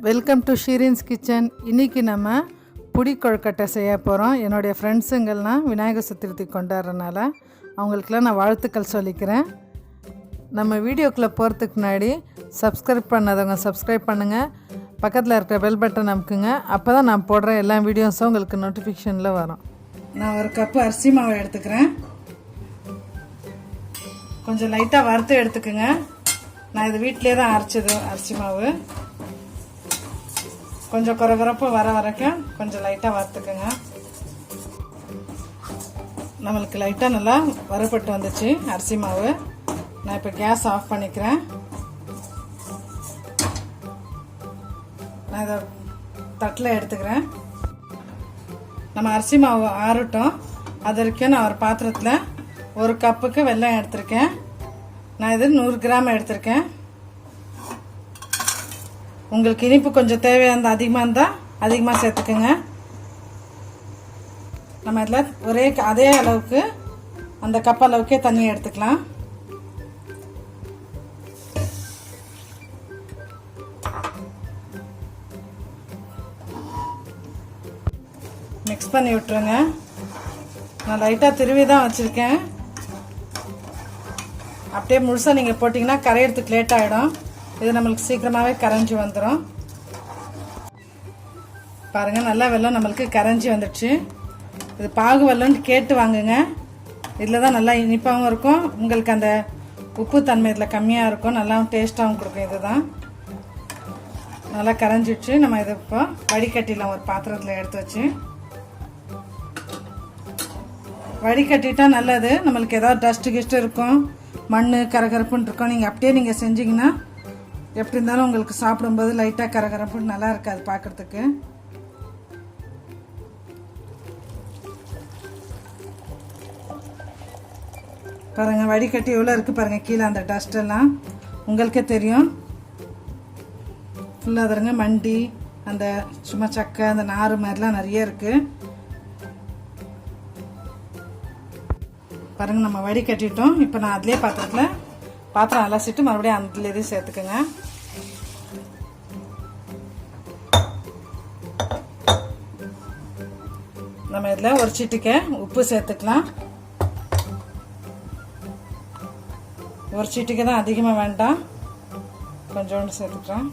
Welcome to ஷீரின்ஸ் kitchen. இன்றைக்கி நம்ம புடி கொழுக்கட்டை செய்ய போகிறோம். என்னுடைய ஃப்ரெண்ட்ஸுங்கள்லாம் விநாயகர் சதுர்த்தி கொண்டாடுறதுனால அவங்களுக்கெல்லாம் நான் வாழ்த்துக்கள் சொல்லிக்கிறேன். நம்ம வீடியோக்குள்ளே போகிறதுக்கு முன்னாடி சப்ஸ்கிரைப் பண்ணாதவங்க சப்ஸ்கிரைப் பண்ணுங்கள், பக்கத்தில் இருக்கிற பெல் பட்டன் அமுக்குங்க. அப்போ தான் நான் போடுற எல்லா வீடியோஸும் உங்களுக்கு நோட்டிஃபிகேஷனில் வரும். நான் ஒரு கப்பு அரிசி மாவு எடுத்துக்கிறேன். கொஞ்சம் லைட்டாக வறுத்து எடுத்துக்கோங்க. நான் இது வீட்டிலே தான் அரைச்சது அரிசி மாவு. கொஞ்சம் குறகுறப்பு வர வரைக்கும் கொஞ்சம் லைட்டாக வறுத்துக்குங்க. நம்மளுக்கு லைட்டாக நல்லா வறுபட்டு வந்துச்சு அரிசி மாவு. நான் இப்போ கேஸ் ஆஃப் பண்ணிக்கிறேன். நான் இதை தட்டில் எடுத்துக்கிறேன். நம்ம அரிசி மாவு ஆறட்டும். அது வரைக்கும் நான் ஒரு பாத்திரத்தில் ஒரு கப்புக்கு வெல்லம் எடுத்திருக்கேன். நான் இது 100 கிராம் எடுத்திருக்கேன். உங்களுக்கு இனிப்பு கொஞ்சம் தேவையான அதிகமாக இருந்தால் அதிகமாக சேர்த்துக்குங்க. நம்ம இதில் ஒரே அதே அளவுக்கு அந்த கப் அளவுக்கே தண்ணி எடுத்துக்கலாம். மிக்ஸ் பண்ணி விட்டுருங்க. நான் லைட்டாக திருவி தான் வச்சுருக்கேன். அப்படியே முழுசாக நீங்கள் போட்டிங்கன்னா கரையிறதுக்கு லேட் ஆகிடும். இது நம்மளுக்கு சீக்கிரமாகவே கரைஞ்சி வந்துடும். பாருங்கள், நல்லா வெல்லம் நம்மளுக்கு கரைஞ்சி வந்துடுச்சு. இது பாகு வெல்லம்னு கேட்டு வாங்குங்க. இதில் தான் நல்லா இனிப்பாகவும் இருக்கும். உங்களுக்கு அந்த உப்பு தன்மை இதில் கம்மியாக இருக்கும். நல்லா டேஸ்ட்டாகவும் கொடுக்கும். இது தான் நல்லா கரைஞ்சிடுச்சு. நம்ம இதை இப்போ வடிகட்டிடலாம். ஒரு பாத்திரத்தில் எடுத்து வச்சு வடிகட்டிட்டா நல்லது. நம்மளுக்கு ஏதாவது டஸ்ட்டு கிஸ்ட்டு இருக்கும், மண் கரகரப்புன்னு இருக்கும். நீங்கள் அப்படியே நீங்கள் செஞ்சிங்கன்னா எப்படி இருந்தாலும் உங்களுக்கு சாப்பிடும்போது லைட்டாக கரகரப்புன்னு நல்லா இருக்காது பார்க்குறதுக்கு. பாருங்கள், வடிகட்டி எவ்வளோ இருக்குது பாருங்கள். கீழே அந்த டஸ்ட்டெல்லாம் உங்களுக்கே தெரியும். ஃபுல்லாக தருங்க மண்டி, அந்த சும்மா சக்கை, அந்த நாறு மாதிரிலாம் நிறைய இருக்குது. பாருங்கள், நம்ம வடிகட்டிட்டோம். இப்போ நான் அதிலே பாத்திரம் அலசிட்டு மறுபடியும் அதில் எதுவும் சேர்த்துக்கோங்க. நம்ம இதில் ஒரு சிட்டிக்கை உப்பு சேர்த்துக்கலாம். ஒரு சிட்டிக்கை தான், அதிகமாக வேண்டாம். கொஞ்சோண்டு சேர்த்துக்கிறேன்.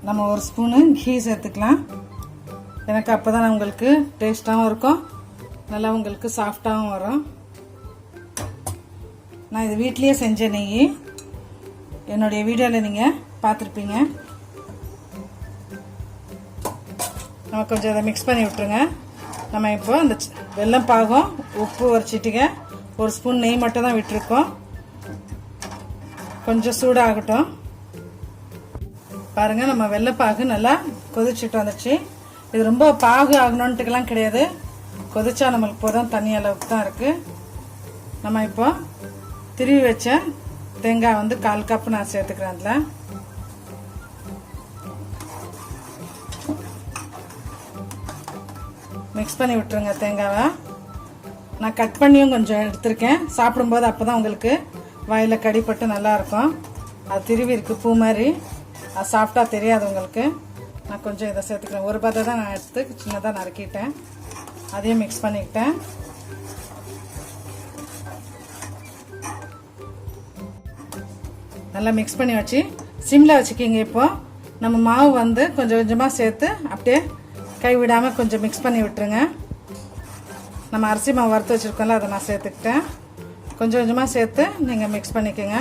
நம்ம ஒரு ஸ்பூனு கீ சேர்த்துக்கலாம். எனக்கு அப்போ தான் உங்களுக்கு டேஸ்ட்டாகவும் இருக்கும், நல்லா உங்களுக்கு சாஃப்டாகவும் வரும். நான் இது வீட்லேயே செஞ்ச நெய். என்னுடைய வீடியோவில் நீங்கள் பார்த்துருப்பீங்க. நம்ம கொஞ்சம் அதை மிக்ஸ் பண்ணி விட்டுருங்க. நம்ம இப்போ அந்த வெல்லம் பாகம், உப்பு ஒரு சிட்டிகை, ஒரு ஸ்பூன் நெய் மட்டும் தான் விட்டுருக்கோம். கொஞ்சம் சூடாகட்டும். பாருங்கள், நம்ம வெள்ளைப்பாகு நல்லா கொதிச்சுட்டு வந்துச்சு. இது ரொம்ப பாகு ஆகணுன்ட்டுக்கெல்லாம் கிடையாது. கொதிச்சா நம்மளுக்கு போதும், தண்ணி அளவுக்கு தான் இருக்குது. நம்ம இப்போ திருவி வச்ச தேங்காய் 1/4 கப்பு நான் சேர்த்துக்கிறேன். அதில் மிக்ஸ் பண்ணி விட்டுருங்க. தேங்காவை நான் கட் பண்ணியும் கொஞ்சம் எடுத்திருக்கேன். சாப்பிடும்போது அப்போ தான் உங்களுக்கு வாயில் கடிப்பட்டு நல்லாயிருக்கும். அது திருவி இருக்குது பூ மாதிரி, அது சாப்பிட்டா தெரியாது உங்களுக்கு. நான் கொஞ்சம் இதை சேர்த்துக்கிறேன். ஒரு பதை தான் நான் எடுத்து சின்னதாக நறுக்கிட்டேன். அதையும் மிக்ஸ் பண்ணிக்கிட்டேன். நல்லா மிக்ஸ் பண்ணி வச்சு சிம்மில் வச்சுக்கிங்க. இப்போது நம்ம மாவு கொஞ்சம் கொஞ்சமாக சேர்த்து அப்படியே கைவிடாமல் கொஞ்சம் மிக்ஸ் பண்ணி விட்டுருங்க. நம்ம அரிசி மாவு வறுத்து வச்சுருக்கோம்ல, அதை நான் சேர்த்துக்கிட்டேன். கொஞ்சம் கொஞ்சமாக சேர்த்து நீங்கள் மிக்ஸ் பண்ணிக்கோங்க.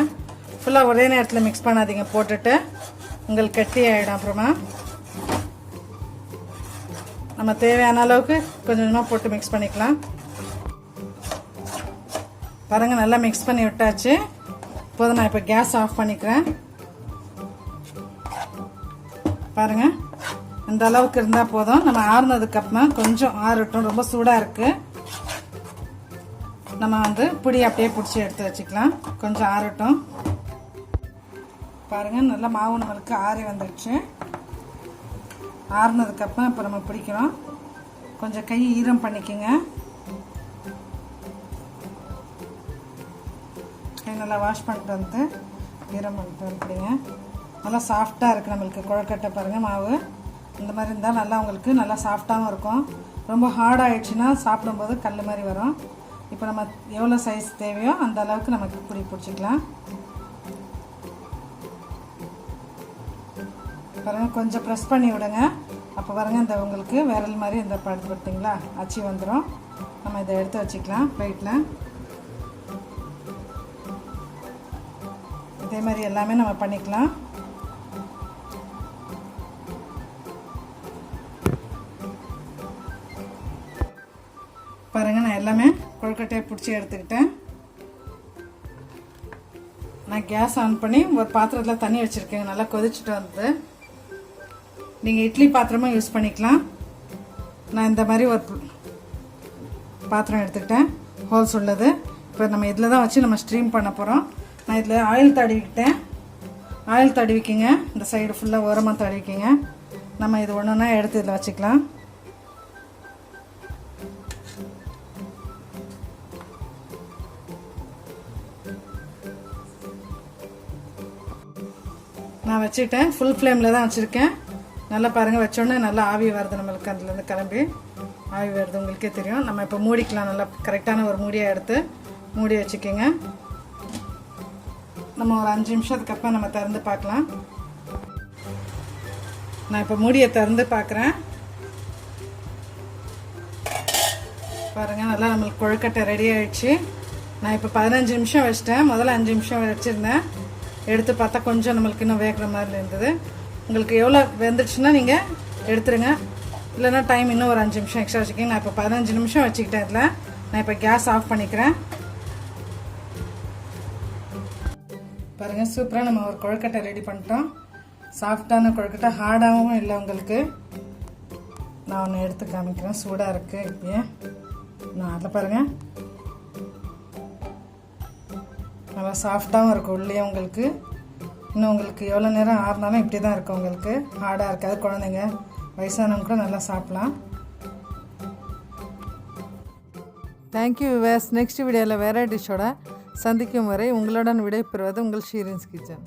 ஃபுல்லாக ஒரே நேரத்தில் மிக்ஸ் பண்ணாதீங்க. போட்டுட்டு உங்களுக்கு கட்டி ஆகிடும். அப்புறமா நம்ம தேவையான அளவுக்கு கொஞ்சம் கொஞ்சமாக போட்டு மிக்ஸ் பண்ணிக்கலாம். பாருங்கள், நல்லா மிக்ஸ் பண்ணி விட்டாச்சு. போதும், நான் இப்போ கேஸ் ஆஃப் பண்ணிக்கிறேன். பாருங்கள், இந்த அளவுக்கு இருந்தால் போதும். நம்ம ஆறுனதுக்கப்புறமா கொஞ்சம் ஆறட்டும். ரொம்ப சூடாக இருக்குது. நம்ம புடி அப்படியே பிடிச்சி எடுத்து வச்சுக்கலாம். கொஞ்சம் ஆறட்டும். பாருங்கள், நல்லா மாவு நம்மளுக்கு ஆறி வந்துடுச்சு. ஆறுனதுக்கப்புறம் இப்போ நம்ம பிடிக்கிறோம். கொஞ்சம் கை ஈரம் பண்ணிக்கோங்க. நல்லா வாஷ் பண்ணிட்டு வந்து ஈரம் பண்ணிட்டு வந்துடுங்க. நல்லா சாஃப்டாக இருக்குது நம்மளுக்கு கொழுக்கட்டை பாருங்கள். மாவு இந்த மாதிரி இருந்தால் நல்லா உங்களுக்கு நல்லா சாஃப்டாகவும் இருக்கும். ரொம்ப ஹார்ட் ஆகிடுச்சுன்னா சாப்பிடும்போது கல் மாதிரி வரும். இப்போ நம்ம எவ்வளோ சைஸ் தேவையோ அந்த அளவுக்கு நமக்கு பிடிச்சிக்கலாம். பாருங்கள், கொஞ்சம் ப்ரெஸ் பண்ணி விடுங்க. அப்போ பாருங்கள் இந்த உங்களுக்கு விரல் மாதிரி இந்த பார்த்தீங்களா அச்சு வந்துடும். நம்ம இதை எடுத்து வச்சுக்கலாம் பிளேட்டில். இதே மாதிரி எல்லாமே நம்ம பண்ணிக்கலாம். பாருங்கள், நான் எல்லாமே கொழுக்கட்டையை பிடிச்சி எடுத்துக்கிட்டேன். நான் கேஸ் ஆன் பண்ணி ஒரு பாத்திரத்தில் தண்ணி வச்சுருக்கேங்க. நல்லா கொதிச்சுட்டு வந்தது. நீங்கள் இட்லி பாத்திரமும் யூஸ் பண்ணிக்கலாம். நான் இந்த மாதிரி ஒரு பாத்திரம் எடுத்துக்கிட்டேன், ஹோல்ஸ் உள்ளது. இப்போ நம்ம இதில் தான் வச்சு நம்ம ஸ்ட்ரீம் பண்ண போகிறோம். நான் இதில் ஆயில் தடவிக்கிட்டேன். ஆயில் தடவிக்கிங்க, இந்த சைடு ஃபுல்லாக ஓரமாக தடவிக்கிங்க. நம்ம இது ஒன்று ஒன்றா எடுத்து இதில் வச்சுக்கலாம். நான் வச்சுட்டேன், ஃபுல் ஃப்ளேமில் தான் வச்சுருக்கேன். நல்லா பாருங்கள், வச்சோடனே நல்லா ஆவி வருது நம்மளுக்கு. அதுலேருந்து கிளம்பி ஆவி வருது, உங்களுக்கே தெரியும். நம்ம இப்போ மூடிக்கலாம். நல்லா கரெக்டான ஒரு மூடியாக எடுத்து மூடி வச்சுக்கோங்க. நம்ம ஒரு 5 நிமிஷத்துக்கு அப்புறம் நம்ம திறந்து பார்க்கலாம். நான் இப்போ மூடியை திறந்து பார்க்குறேன். பாருங்கள், நல்லா நம்மளுக்கு கொழுக்கட்டை ரெடி ஆகிடுச்சு. நான் இப்போ 15 நிமிஷம் வச்சிட்டேன். முதல்ல 5 நிமிஷம் வச்சுருந்தேன். எடுத்து பார்த்தா கொஞ்சம் நம்மளுக்கு இன்னும் வேகிற மாதிரி இருந்தது. உங்களுக்கு எவ்வளோ வெந்துடுச்சுன்னா நீங்கள் எடுத்துருங்க. இல்லைன்னா டைம் இன்னும் ஒரு 5 நிமிஷம் எக்ஸ்ட்ரா வச்சுக்கிங்க. நான் இப்போ 15 நிமிஷம் வச்சுக்கிட்டேன். இதில் நான் இப்போ கேஸ் ஆஃப் பண்ணிக்கிறேன். பாருங்கள், சூப்பராக நம்ம ஒரு கொழுக்கட்டை ரெடி பண்ணிட்டோம். சாஃப்டான கொழுக்கட்டை, ஹார்டாகவும் இல்லை உங்களுக்கு. நான் ஒன்று எடுத்து காமிக்கிறேன். சூடாக இருக்குது இப்போயே. நான் அதில் பாருங்கள், நல்லா சாஃப்டாகவும் இருக்கும் உள்ளே உங்களுக்கு. இன்னும் உங்களுக்கு எவ்வளோ நேரம் ஆறினாலும் இப்படி தான் இருக்கும் உங்களுக்கு. ஹார்டாக இருக்காது. குழந்தைங்க, வயசானவங்க கூட நல்லா சாப்பிட்லாம். Thank you viewers. நெக்ஸ்ட் வீடியோவில் வேறு டிஷ்ஷோட சந்திக்கும் வரை உங்களுடன் விடைபெறுவது உங்கள் ஷீரின்ஸ் கிச்சன்.